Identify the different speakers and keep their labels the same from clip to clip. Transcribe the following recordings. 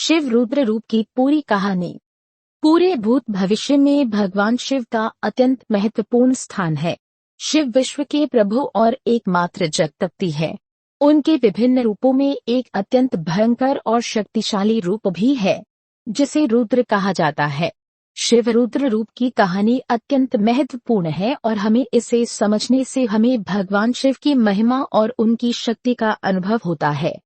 Speaker 1: शिव रुद्र रूप की पूरी कहानी। पूरे भूत भविष्य में भगवान शिव का अत्यंत महत्वपूर्ण स्थान है। शिव विश्व के प्रभु और एकमात्र जगतपति है। उनके विभिन्न रूपों में एक अत्यंत भयंकर और शक्तिशाली रूप भी है, जिसे रुद्र कहा जाता है। शिव रुद्र रूप की कहानी अत्यंत महत्वपूर्ण है और हमें इसे समझने से हमें भगवान शिव की महिमा और उनकी शक्ति का अनुभव होता है।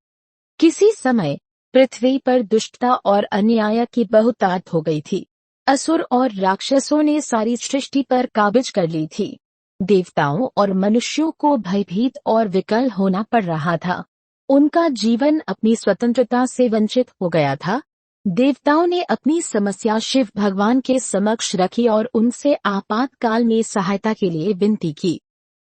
Speaker 1: किसी समय पृथ्वी पर दुष्टता और अन्याय की बहुतायत हो गई थी। असुर और राक्षसों ने सारी सृष्टि पर काबिज कर ली थी। देवताओं और मनुष्यों को भयभीत और विकल होना पड़ रहा था। उनका जीवन अपनी स्वतंत्रता से वंचित हो गया था। देवताओं ने अपनी समस्या शिव भगवान के समक्ष रखी और उनसे आपातकाल में सहायता के लिए विनती की।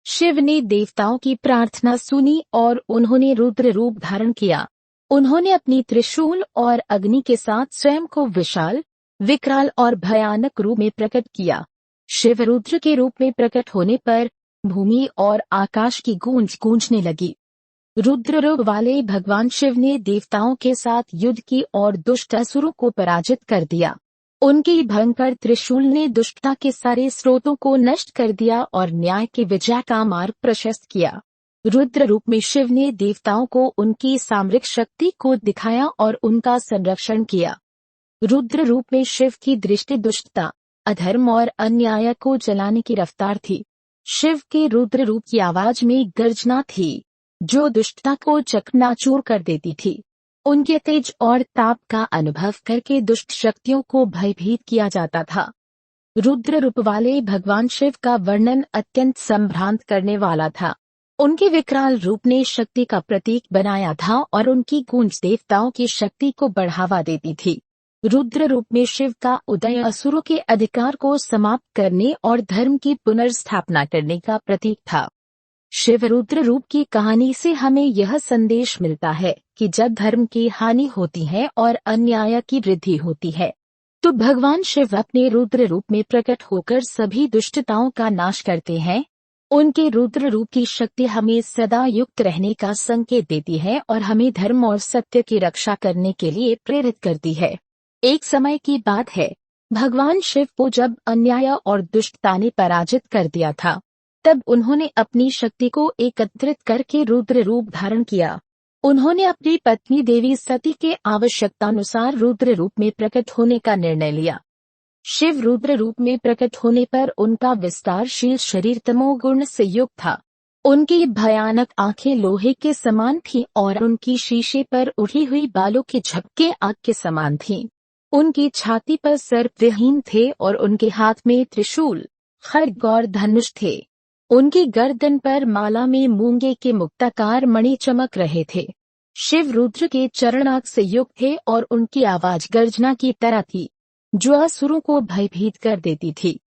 Speaker 1: शिव ने देवताओं की प्रार्थना सुनी और उन्होंने रुद्र रूप धारण किया। उन्होंने अपनी त्रिशूल और अग्नि के साथ स्वयं को विशाल, विकराल और भयानक रूप में प्रकट किया। शिव रुद्र के रूप में प्रकट होने पर भूमि और आकाश की गूंज गूंजने लगी। रुद्र रूप वाले भगवान शिव ने देवताओं के साथ युद्ध की और दुष्ट असुरों को पराजित कर दिया। उनकी भयंकर त्रिशूल ने दुष्टता के सारे स्रोतों को नष्ट कर दिया और न्याय के विजय का मार्ग प्रशस्त किया। रुद्र रूप में शिव ने देवताओं को उनकी सामरिक शक्ति को दिखाया और उनका संरक्षण किया। रुद्र रूप में शिव की दृष्टि दुष्टता, अधर्म और अन्याय को जलाने की रफ्तार थी। शिव के रुद्र रूप की आवाज में गर्जना थी, जो दुष्टता को चकनाचूर कर देती थी। उनके तेज और ताप का अनुभव करके दुष्ट शक्तियों को भयभीत किया जाता था। रुद्र रूप वाले भगवान शिव का वर्णन अत्यंत संभ्रांत करने वाला था। उनके विकराल रूप ने शक्ति का प्रतीक बनाया था और उनकी गूंज देवताओं की शक्ति को बढ़ावा देती थी। रुद्र रूप में शिव का उदय असुरों के अधिकार को समाप्त करने और धर्म की पुनर्स्थापना करने का प्रतीक था। शिव रुद्र रूप की कहानी से हमें यह संदेश मिलता है कि जब धर्म की हानि होती है और अन्याय की वृद्धि होती है, तो भगवान शिव अपने रुद्र रूप में प्रकट होकर सभी दुष्टताओं का नाश करते हैं। उनके रुद्र रूप की शक्ति हमें सदा युक्त रहने का संकेत देती है और हमें धर्म और सत्य की रक्षा करने के लिए प्रेरित करती है। एक समय की बात है, भगवान शिव को जब अन्याय और दुष्टता ने पराजित कर दिया था, तब उन्होंने अपनी शक्ति को एकत्रित करके रुद्र रूप धारण किया। उन्होंने अपनी पत्नी देवी सती के आवश्यकतानुसार रुद्र रूप में प्रकट होने का निर्णय लिया। शिव रुद्र रूप में प्रकट होने पर उनका विस्तारशील शरीर तमोगुण से युक्त था। उनकी भयानक आंखें लोहे के समान थीं और उनकी शीशे पर उठी हुई बालों के झपके आग के समान थीं। उनकी छाती पर सर्प विहीन थे और उनके हाथ में त्रिशूल, खड्ग और धनुष थे। उनकी गर्दन पर माला में मूंगे के मुक्ताकार मणि चमक रहे थे। शिव रुद्र के चरण आग से युक्त थे और उनकी आवाज गर्जना की तरह थी, जो असुरों को भयभीत कर देती थी।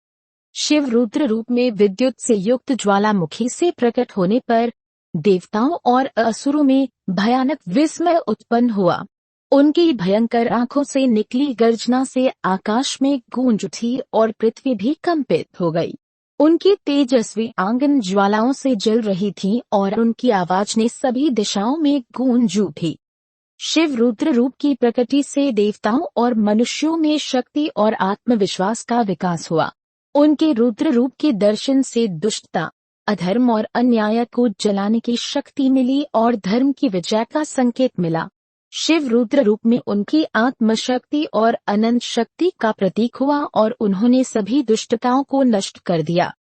Speaker 1: शिव रुद्र रूप में विद्युत से युक्त ज्वालामुखी से प्रकट होने पर देवताओं और असुरों में भयानक विस्मय उत्पन्न हुआ। उनकी भयंकर आंखों से निकली गर्जना से आकाश में गूंज उठी और पृथ्वी भी कंपित हो गई। उनकी तेजस्वी आंगन ज्वालाओं से जल रही थी और उनकी आवाज ने सभी दिशाओं में गूंज उठी। शिव रुद्र रूप की प्रकृति से देवताओं और मनुष्यों में शक्ति और आत्मविश्वास का विकास हुआ। उनके रुद्र रूप के दर्शन से दुष्टता, अधर्म और अन्याय को जलाने की शक्ति मिली और धर्म की विजय का संकेत मिला। शिव रुद्र रूप में उनकी आत्मशक्ति और अनंत शक्ति का प्रतीक हुआ और उन्होंने सभी दुष्टताओं को नष्ट कर दिया।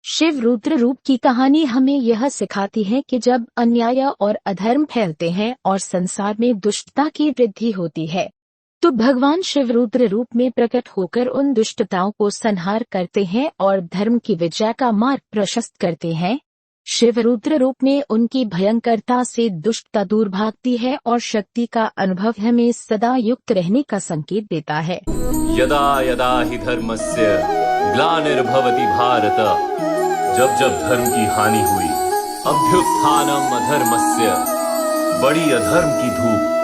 Speaker 1: शिव रुद्र रूप की कहानी हमें यह सिखाती है कि जब अन्याय और अधर्म फैलते हैं और संसार में दुष्टता की वृद्धि होती है, तो भगवान शिव रुद्र रूप में प्रकट होकर उन दुष्टताओं को संहार करते हैं और धर्म की विजय का मार्ग प्रशस्त करते हैं। शिव रुद्र रूप में उनकी भयंकरता से दुष्टता दूर भागती है और शक्ति का अनुभव हमें सदा युक्त रहने का संकेत देता है।
Speaker 2: यदा यदा हि धर्मस्य ग्लानिर्भवति भारत, जब जब धर्म की हानि हुई, अभ्युत्थानम अधर्मस्य, बड़ी अधर्म की धूप,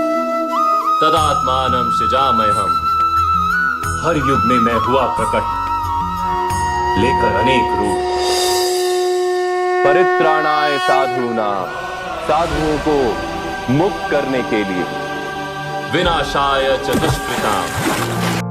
Speaker 2: तदात्मानं सृजाम्यहम्, हर युग में मैं हुआ प्रकट, लेकर अनेक रूप। परित्राणाय साधूनां, साधुओं को मुक्त करने के लिए, विनाशाय च दुष्कृताम्।